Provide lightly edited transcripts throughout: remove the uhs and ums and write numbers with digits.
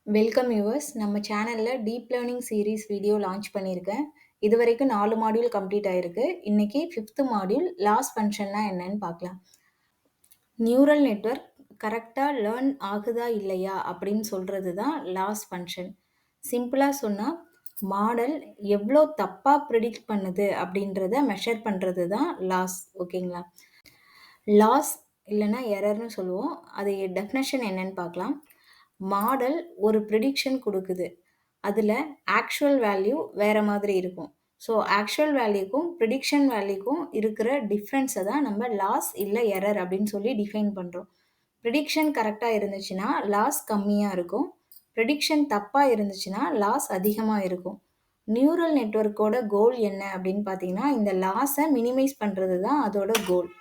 Welcome viewers. நம்ம சேனல்ல deep learning series video launch பண்ணியிருக்கேன். இதுவரைக்கும் 4 மாடியூல் கம்ப்ளீட் ஆயிருக்கு. இன்னைக்கு 5th மாடியூல் லாஸ் ஃபங்ஷன்னா என்னன்னு பார்க்கலாம். நியூரல் நெட்வொர்க் கரெக்ட்டா லேர்ன் ஆகுதா இல்லையா அப்படின்னு சொல்றது தான் லாஸ் ஃபங்ஷன். சிம்பிளா சொன்னா மாடல் எவ்வளோ தப்பா ப்ரிடிக்ட் பண்ணுது அப்படின்றத மெஷர் பண்றது தான் லாஸ். ஓகேங்களா? லாஸ் இல்லைன்னா எரர்னு சொல்லுவோம். அது டெஃபினேஷன் என்னன்னு பார்க்கலாம். மாடல் ஒரு ப்ரிடிக்ஷன் கொடுக்குது. அதில் ஆக்சுவல் வேல்யூ வேற மாதிரி இருக்கும். ஸோ ஆக்சுவல் வேல்யூக்கும் ப்ரிடிக்ஷன் வேல்யூக்கும் இருக்கிற டிஃப்ரென்ஸை தான் நம்ம லாஸ் இல்லை எரர் அப்படின்னு சொல்லி டிஃபைன் பண்ணுறோம். ப்ரிடிக்ஷன் கரெக்டாக இருந்துச்சுன்னா லாஸ் கம்மியாக இருக்கும். ப்ரிடிக்ஷன் தப்பாக இருந்துச்சுன்னா லாஸ் அதிகமாக இருக்கும். நியூரல் நெட்வொர்க்கோட கோல் என்ன அப்படின்னு பார்த்தீங்கன்னா இந்த லாஸை மினிமைஸ் பண்ணுறது தான் அதோட கோல்.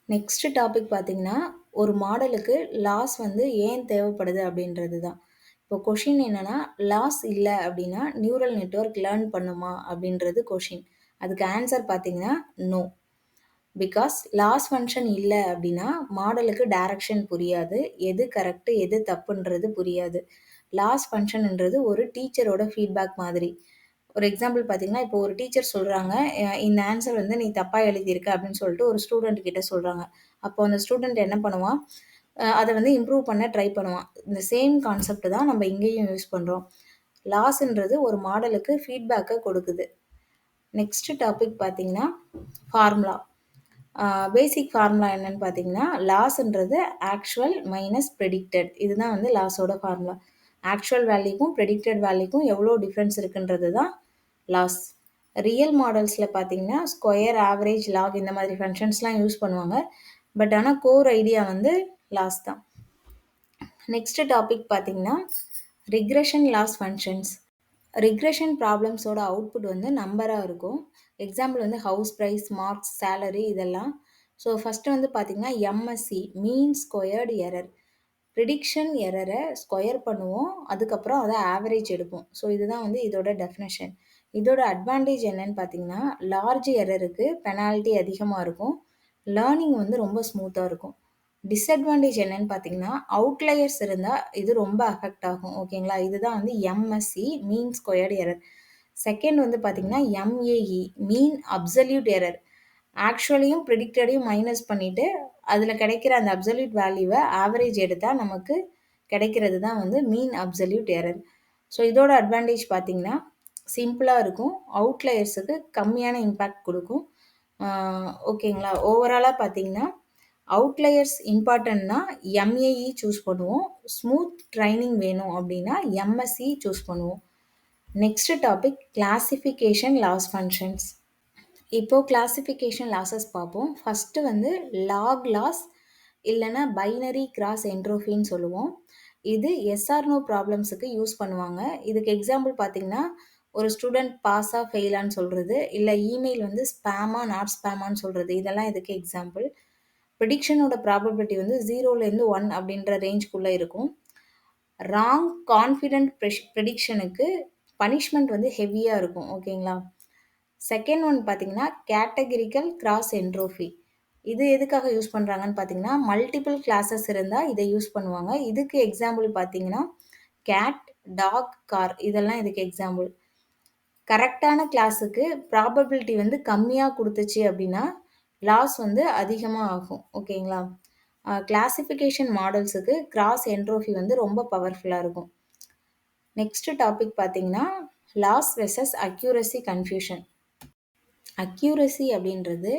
நெக்ஸ்ட் டாபிக் பார்த்தீங்கன்னா ஒரு மாடலுக்கு லாஸ் வந்து ஏன் தேவைப்படுது அப்படின்றது தான். இப்போ கொஷின் என்னன்னா லாஸ் இல்லை அப்படின்னா நியூரல் நெட்வொர்க் லேர்ன் பண்ணுமா அப்படின்றது கொஷின். அதுக்கு ஆன்சர் பார்த்தீங்கன்னா நோ. பிகாஸ் லாஸ் ஃபங்க்ஷன் இல்லை அப்படின்னா மாடலுக்கு டைரக்ஷன் புரியாது, எது கரெக்டு எது தப்புன்றது புரியாது. லாஸ் ஃபங்க்ஷன்ன்றது ஒரு டீச்சரோட ஃபீட்பேக் மாதிரி. ஒரு எக்ஸாம்பிள் பார்த்தீங்கன்னா இப்போ ஒரு டீச்சர் சொல்கிறாங்க, இந்த ஆன்சர் வந்து நீ தப்பாக எழுதியிருக்க அப்படின்னு சொல்லிட்டு ஒரு ஸ்டூடெண்ட் கிட்ட சொல்கிறாங்க. அப்போ அந்த ஸ்டூடெண்ட் என்ன பண்ணுவான், அதை வந்து இம்ப்ரூவ் பண்ண ட்ரை பண்ணுவான். இந்த சேம் கான்செப்ட் தான் நம்ம இங்கேயும் யூஸ் பண்ணுறோம். லாஸ்ன்றது ஒரு மாடலுக்கு ஃபீட்பேக்கை கொடுக்குது. நெக்ஸ்ட் டாபிக் பார்த்தீங்கன்னா ஃபார்முலா. பேசிக் ஃபார்முலா என்னன்னு பார்த்தீங்கன்னா லாஸ்ன்றது ஆக்சுவல் மைனஸ் ப்ரெடிக்டட். இதுதான் வந்து லாஸோட ஃபார்முலா. ஆக்சுவல் வேல்யூக்கும் ப்ரெடிக்டட் வேல்யூக்கும் எவ்வளோ டிஃப்ரென்ஸ் இருக்குன்றது தான் லாஸ். ரியல் மாடல்ஸில் பார்த்தீங்கன்னா ஸ்கொயர், ஆவரேஜ், லாக் இந்த மாதிரி ஃபங்க்ஷன்ஸ்லாம் யூஸ் பண்ணுவாங்க. பட் ஆனால் கோர் ஐடியா வந்து லாஸ் தான். நெக்ஸ்ட் டாபிக் பார்த்தீங்கன்னா ரிக்ரெஷன் லாஸ் ஃபங்க்ஷன்ஸ். ரிக்ரெஷன் ப்ராப்ளம்ஸோட அவுட்புட் வந்து நம்பராக இருக்கும். எக்ஸாம்பிள் வந்து ஹவுஸ் ப்ரைஸ், மார்க்ஸ், சேலரி இதெல்லாம். ஸோ ஃபஸ்ட்டு வந்து பார்த்தீங்கன்னா MSE mean squared error. Prediction எரரை ஸ்கொயர் பண்ணுவோம், அதுக்கப்புறம் அதை ஆவரேஜ் எடுப்போம். ஸோ இதுதான் வந்து இதோட டெஃபினேஷன். இதோட அட்வான்டேஜ் என்னன்னு பார்த்தீங்கன்னா லார்ஜ் எரருக்கு பெனால்ட்டி அதிகமாக இருக்கும், லேர்னிங் வந்து ரொம்ப ஸ்மூத்தாக இருக்கும். டிஸ்அட்வான்டேஜ் என்னன்னு பார்த்தீங்கன்னா அவுட்லயர்ஸ் இருந்தால் இது ரொம்ப அஃபெக்ட் ஆகும். ஓகேங்களா? இதுதான் வந்து MSE mean squared error. Second வந்து பார்த்தீங்கன்னா எம்ஏஇ மீன் அப்சல்யூட் எரர். ஆக்சுவலியும் ப்ரிடிக்டடையும் மைனஸ் பண்ணிவிட்டு அதில் கிடைக்கிற அந்த அப்சல்யூட் வேல்யூவை ஆவரேஜ் எடுத்தால் நமக்கு கிடைக்கிறது தான் வந்து மீன் அப்சல்யூட் எரர். ஸோ இதோட அட்வான்டேஜ் பார்த்தீங்கன்னா சிம்பிளாக இருக்கும், அவுட்லயர்ஸுக்கு கம்மியான இம்பேக்ட் கொடுக்கும். ஓகேங்களா? ஓவராலாக பார்த்தீங்கன்னா அவுட்லயர்ஸ் இம்பார்ட்டன்ட்னா எம்ஏஇ சூஸ் பண்ணுவோம், ஸ்மூத் ட்ரைனிங் வேணும் அப்படின்னா எம்எஸ்சி சூஸ் பண்ணுவோம். Next topic classification loss functions. இப்போது கிளாசிஃபிகேஷன் லாஸஸ் பார்ப்போம். ஃபஸ்ட்டு வந்து லாக் லாஸ் இல்லைன்னா பைனரி கிராஸ் என்ட்ரோஃபின்னு சொல்லுவோம். இது எஸ்ஆர்னோ ப்ராப்ளம்ஸுக்கு யூஸ் பண்ணுவாங்க. இதுக்கு எக்ஸாம்பிள் பார்த்தீங்கன்னா ஒரு ஸ்டூடெண்ட் பாஸா ஃபெயிலான்னு சொல்கிறது, இல்லை இமெயில் வந்து ஸ்பேமா நாட் ஸ்பேமான்னு சொல்கிறது, இதெல்லாம் இதுக்கு எக்ஸாம்பிள். ப்ரிடிக்ஷனோட ப்ராபபிலிட்டி வந்து 0லேருந்து 1 அப்படின்ற ரேஞ்சுக்குள்ளே இருக்கும். ராங் கான்ஃபிடென்ட் ப்ரெடிக்ஷனுக்கு பனிஷ்மெண்ட் வந்து ஹெவியாக இருக்கும். ஓகேங்களா? செகண்ட் ஒன் பார்த்தீங்கன்னா கேட்டகரிக்கல் கிராஸ் என்ட்ரோஃபி. இது எதுக்காக யூஸ் பண்ணுறாங்கன்னு பார்த்தீங்கன்னா மல்டிபிள் கிளாஸஸ் இருந்தால் இதை யூஸ் பண்ணுவாங்க. இதுக்கு எக்ஸாம்பிள் பார்த்தீங்கன்னா கேட், டாக், கார் இதெல்லாம் இதுக்கு எக்ஸாம்பிள். கரெக்டான கிளாஸுக்கு ப்ராபபிலிட்டி வந்து கம்மியாக கொடுத்துச்சு அப்படின்னா லாஸ் வந்து அதிகமாக ஆகும். ஓகேங்களா? கிளாசிஃபிகேஷன் மாடல்ஸுக்கு கிராஸ் என்ட்ரோஃபி வந்து ரொம்ப பவர்ஃபுல்லாக இருக்கும். நெக்ஸ்ட் டாபிக் பார்த்தீங்கன்னா loss versus accuracy confusion. Accuracy அப்படின்றது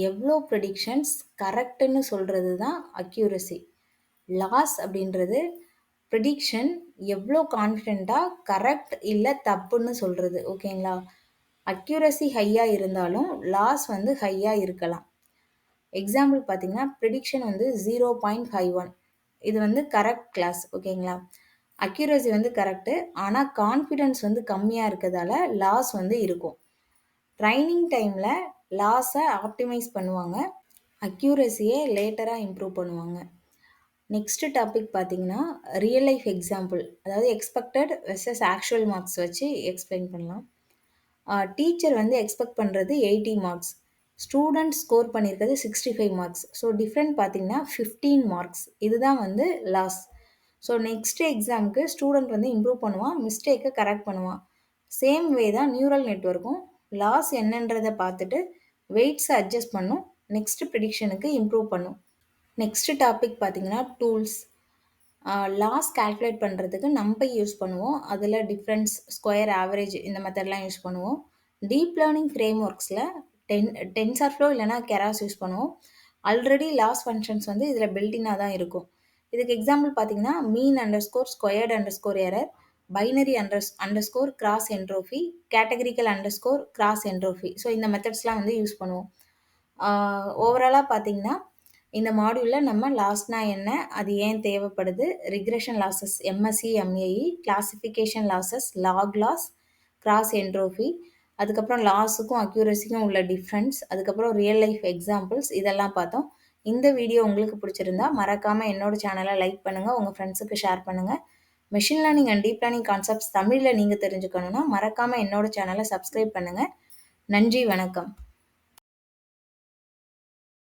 எவ்வளோ ப்ரெடிக்ஷன்ஸ் கரெக்டுன்னு சொல்கிறது தான் அக்யூரசி. லாஸ் அப்படின்றது ப்ரெடிக்ஷன் எவ்வளோ கான்ஃபிடெண்ட்டாக கரெக்ட் இல்லை தப்புன்னு சொல்கிறது. ஓகேங்களா? அக்யூரசி ஹையாக இருந்தாலும் லாஸ் வந்து ஹையாக இருக்கலாம். எக்ஸாம்பிள் பார்த்தீங்கன்னா ப்ரெடிக்ஷன் வந்து 0.51, இது வந்து கரெக்ட் கிளாஸ். ஓகேங்களா? அக்யூரசி வந்து கரெக்டு, ஆனால் கான்ஃபிடென்ஸ் வந்து கம்மியாக இருக்கிறதால லாஸ் வந்து இருக்கும். ட்ரைனிங் டைமில் லாஸை ஆப்டிமைஸ் பண்ணுவாங்க, அக்யூரசியை லேட்டராக இம்ப்ரூவ் பண்ணுவாங்க. நெக்ஸ்ட் டாபிக் பார்த்தீங்கன்னா ரியல் லைஃப் எக்ஸாம்பிள், அதாவது எக்ஸ்பெக்டட் வெர்சஸ் ஆக்சுவல் மார்க்ஸ் வச்சு எக்ஸ்பிளைன் பண்ணலாம். டீச்சர் வந்து எக்ஸ்பெக்ட் பண்ணுறது 80 மார்க்ஸ், ஸ்டூடெண்ட் ஸ்கோர் பண்ணியிருக்கிறது 65 மார்க்ஸ். ஸோ டிஃப்ரெண்ட் பார்த்தீங்கன்னா 15 மார்க்ஸ். இதுதான் வந்து லாஸ். ஸோ நெக்ஸ்ட் எக்ஸாமுக்கு ஸ்டூடெண்ட் வந்து இம்ப்ரூவ் பண்ணுவான், மிஸ்டேக்கை கரெக்ட் பண்ணுவான். சேம் வே தான் நியூரல் நெட்வொர்க்கும். லாஸ் என்னன்றதை பார்த்துட்டு வெயிட்ஸை அட்ஜஸ்ட் பண்ணும், நெக்ஸ்ட் ப்ரிடிக்ஷனுக்கு இம்ப்ரூவ் பண்ணும். நெக்ஸ்ட் டாபிக் பார்த்தீங்கன்னா டூல்ஸ். லாஸ் கால்குலேட் பண்ணுறதுக்கு நம்பை யூஸ் பண்ணுவோம். அதில் டிஃப்ரென்ஸ், ஸ்கொயர், ஆவரேஜ் இந்த மெத்தட்லாம் யூஸ் பண்ணுவோம். டீப் லேர்னிங் ஃப்ரேம் ஒர்க்ஸில் டென்சர்ஃப்ளோ இல்லைனா கெராஸ் யூஸ் பண்ணுவோம். ஆல்ரெடி லாஸ் ஃபங்க்ஷன்ஸ் வந்து இதில் பில்டினாக தான் இருக்கும். இதுக்கு எக்ஸாம்பிள் பார்த்தீங்கன்னா mean underscore squared underscore error, binary underscore cross entropy, categorical underscore cross entropy. So இந்த மெத்தட்ஸ்லாம் வந்து யூஸ் பண்ணுவோம். ஓவராலாக பார்த்தீங்கன்னா இந்த மாடியூலில் நம்ம லாஸ்னா என்ன, அது ஏன் தேவைப்படுது, regression losses MSE MAE, classification losses, log loss, cross entropy, அதுக்கப்புறம் லாஸுக்கும் அக்யூரஸிக்கும் உள்ள டிஃப்ரென்ஸ், அதுக்கப்புறம் ரியல் லைஃப் எக்ஸாம்பிள்ஸ் இதெல்லாம் பார்த்தோம். இந்த வீடியோ உங்களுக்கு பிடிச்சிருந்தா மறக்காமல் என்னோட சேனலை லைக் பண்ணுங்கள், உங்கள் ஃப்ரெண்ட்ஸுக்கு ஷேர் பண்ணுங்கள். Machine learning and deep learning concepts தமிழில் நீங்கள் தெரிஞ்சுக்கணுன்னா மறக்காமல் என்னோட சேனலை சப்ஸ்கிரைப் பண்ணுங்கள். நன்றி, வணக்கம்.